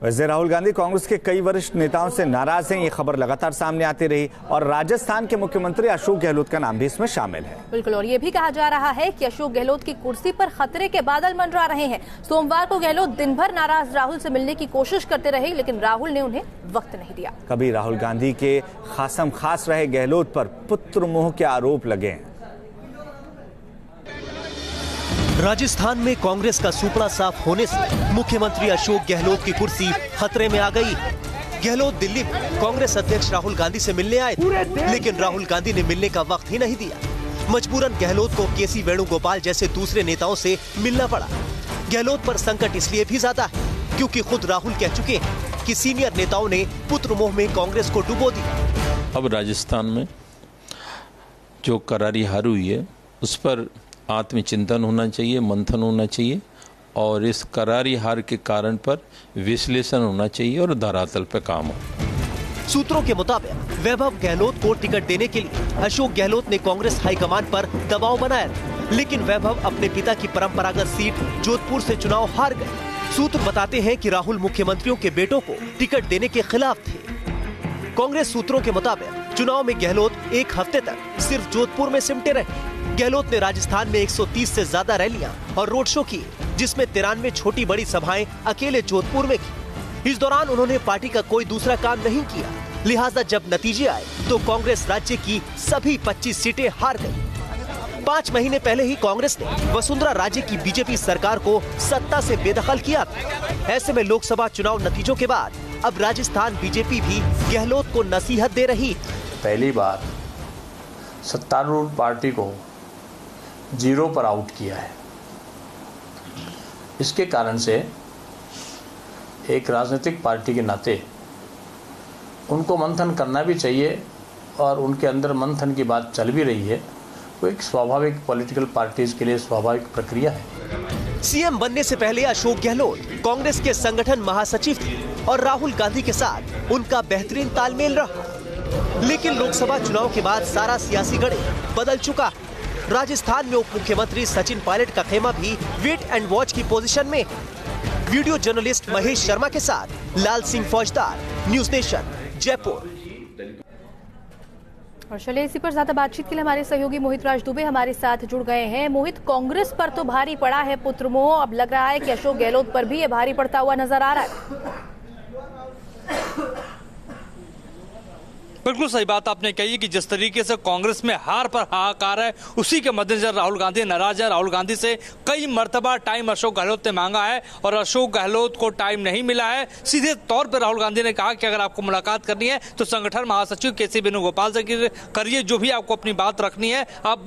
वैसे राहुल गांधी कांग्रेस के कई वरिष्ठ नेताओं से नाराज हैं, ये खबर लगातार सामने आती रही और राजस्थान के मुख्यमंत्री अशोक गहलोत का नाम भी इसमें शामिल है। बिल्कुल, और ये भी कहा जा रहा है कि अशोक गहलोत की कुर्सी पर खतरे के बादल मंडरा रहे हैं। सोमवार को गहलोत दिन भर नाराज राहुल से मिलने की कोशिश करते रहे, लेकिन राहुल ने उन्हें वक्त नहीं दिया। कभी राहुल गांधी के खासम खास रहे गहलोत पर पुत्र मोह के आरोप लगे हैं। राजस्थान में कांग्रेस का सुपड़ा साफ होने से मुख्यमंत्री अशोक गहलोत की कुर्सी खतरे में आ गई। गहलोत दिल्ली में कांग्रेस अध्यक्ष राहुल गांधी से मिलने आए थे, लेकिन राहुल गांधी ने मिलने का वक्त ही नहीं दिया। मजबूरन गहलोत को केसी वेणुगोपाल जैसे दूसरे नेताओं से मिलना पड़ा। गहलोत पर संकट इसलिए भी ज्यादा है क्योंकि खुद राहुल कह चुके हैं कि सीनियर नेताओं ने पुत्र मोह में कांग्रेस को डुबो दिया। अब राजस्थान में जो करारी हार हुई है उस पर आत्मचिंतन होना चाहिए, मंथन होना चाहिए और इस करारी हार के कारण पर विश्लेषण होना चाहिए और धरातल पर काम हो। सूत्रों के मुताबिक वैभव गहलोत को टिकट देने के लिए अशोक गहलोत ने कांग्रेस हाईकमान पर दबाव बनाया, लेकिन वैभव अपने पिता की परंपरागत सीट जोधपुर से चुनाव हार गए। सूत्र बताते हैं कि राहुल मुख्यमंत्रियों के बेटों को टिकट देने के खिलाफ थे। कांग्रेस सूत्रों के मुताबिक चुनाव में गहलोत एक हफ्ते तक सिर्फ जोधपुर में सिमटे रहे। गहलोत ने राजस्थान में 130 से ज्यादा रैलियां और रोड शो किए, जिसमें 93 छोटी बड़ी सभाएं अकेले जोधपुर में की। इस दौरान उन्होंने पार्टी का कोई दूसरा काम नहीं किया, लिहाजा जब नतीजे आए तो कांग्रेस राज्य की सभी 25 सीटें हार गई। 5 महीने पहले ही कांग्रेस ने वसुंधरा राज्य की बीजेपी सरकार को सत्ता से बेदखल किया था। ऐसे में लोकसभा चुनाव नतीजों के बाद अब राजस्थान बीजेपी भी गहलोत को नसीहत दे रही। पहली बार सत्तारूढ़ पार्टी को 0 पर आउट किया है। इसके कारण से एक राजनीतिक पार्टी के नाते उनको मंथन करना भी चाहिए और उनके अंदर मंथन की बात चल भी रही है। वो एक स्वाभाविक पॉलिटिकल पार्टीज के लिए स्वाभाविक प्रक्रिया है। सीएम बनने से पहले अशोक गहलोत कांग्रेस के संगठन महासचिव थे और राहुल गांधी के साथ उनका बेहतरीन तालमेल रहा, लेकिन लोकसभा चुनाव के बाद सारा सियासी गणित बदल चुका। राजस्थान में उप मुख्यमंत्री सचिन पायलट का खेमा भी वेट एंड वॉच की पोजीशन में। वीडियो जर्नलिस्ट महेश शर्मा के साथ लाल सिंह फौजदार, न्यूज नेशन, जयपुर। और चलिए इसी पर ज्यादा बातचीत के लिए हमारे सहयोगी मोहित राज दुबे हमारे साथ जुड़ गए हैं। मोहित, कांग्रेस पर तो भारी पड़ा है पुत्र मोह, अब लग रहा है कि अशोक गहलोत पर भी ये भारी पड़ता हुआ नजर आ रहा है। बिल्कुल सही बात आपने कही कि जिस तरीके से कांग्रेस में हार पर हाहाकार है, उसी के मद्देनजर राहुल गांधी नाराज है। राहुल गांधी से कई मर्तबा टाइम अशोक गहलोत ने मांगा है और अशोक गहलोत को टाइम नहीं मिला है। सीधे तौर पर राहुल गांधी ने कहा कि अगर आपको मुलाकात करनी है तो संगठन महासचिव केसी वेणुगोपाल से करिए, जो भी आपको अपनी बात रखनी है आप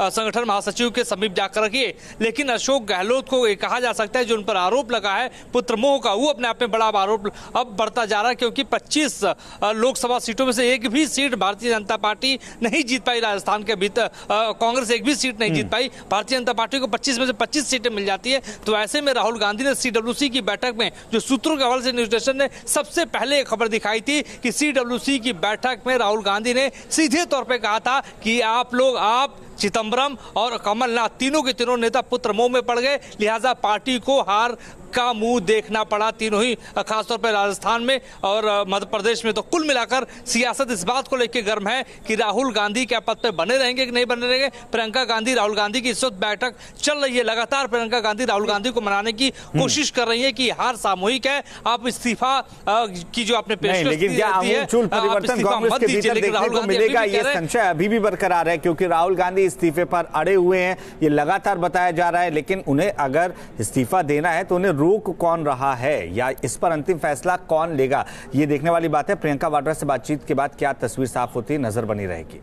संगठन महासचिव के समीप जाकर रखिए। लेकिन अशोक गहलोत को कहा जा सकता है जो उन पर आरोप लगा है पुत्र मोह का, वो अपने आप में बड़ा आरोप अब बढ़ता जा रहा है, क्योंकि 25 लोकसभा सीटों में से एक भी सीट भारतीय जनता पार्टी नहीं जीत पाई। राजस्थान के भीतर कांग्रेस एक भी सीट नहीं जीत पाई। भारतीय जनता पार्टी को 25 में से 25 सीटें मिल जाती है। तो ऐसे में राहुल गांधी ने सीडब्ल्यूसी की बैठक में, जो सूत्रों के हवाले से न्यूज स्टेशन ने सबसे पहले एक खबर दिखाई थी कि सीडब्ल्यूसी की बैठक में राहुल गांधी ने सीधे तौर पर कहा था कि आप चिदंबरम और कमलनाथ तीनों के तीनों नेता पुत्र मोह में पड़ गए, लिहाजा पार्टी को हार का मुंह देखना पड़ा तीनों ही, खासतौर पर राजस्थान में और मध्य प्रदेश में। तो कुल मिलाकर सियासत इस बात को लेकर गर्म है कि राहुल गांधी क्या पद पे बने रहेंगे कि नहीं बने रहेंगे। प्रियंका गांधी राहुल गांधी की इस वक्त बैठक चल रही है, लगातार प्रियंका गांधी राहुल गांधी को मनाने की कोशिश कर रही है कि हार सामूहिक है, आप इस्तीफा की जो आपने पेशकश दी है, परिवर्तन कांग्रेस के भीतर देखने को मिलेगा, ये संशय अभी भी बरकरार है, क्योंकि राहुल गांधी इस्तीफे पर अड़े हुए हैं, ये लगातार बताया जा रहा है। लेकिन उन्हें अगर इस्तीफा देना है तो उन्हें रोक कौन रहा है या इस पर अंतिम फैसला कौन लेगा, ये देखने वाली बात है। प्रियंका वाड्रा से बातचीत के बाद क्या तस्वीर साफ होती है, नजर बनी रहेगी।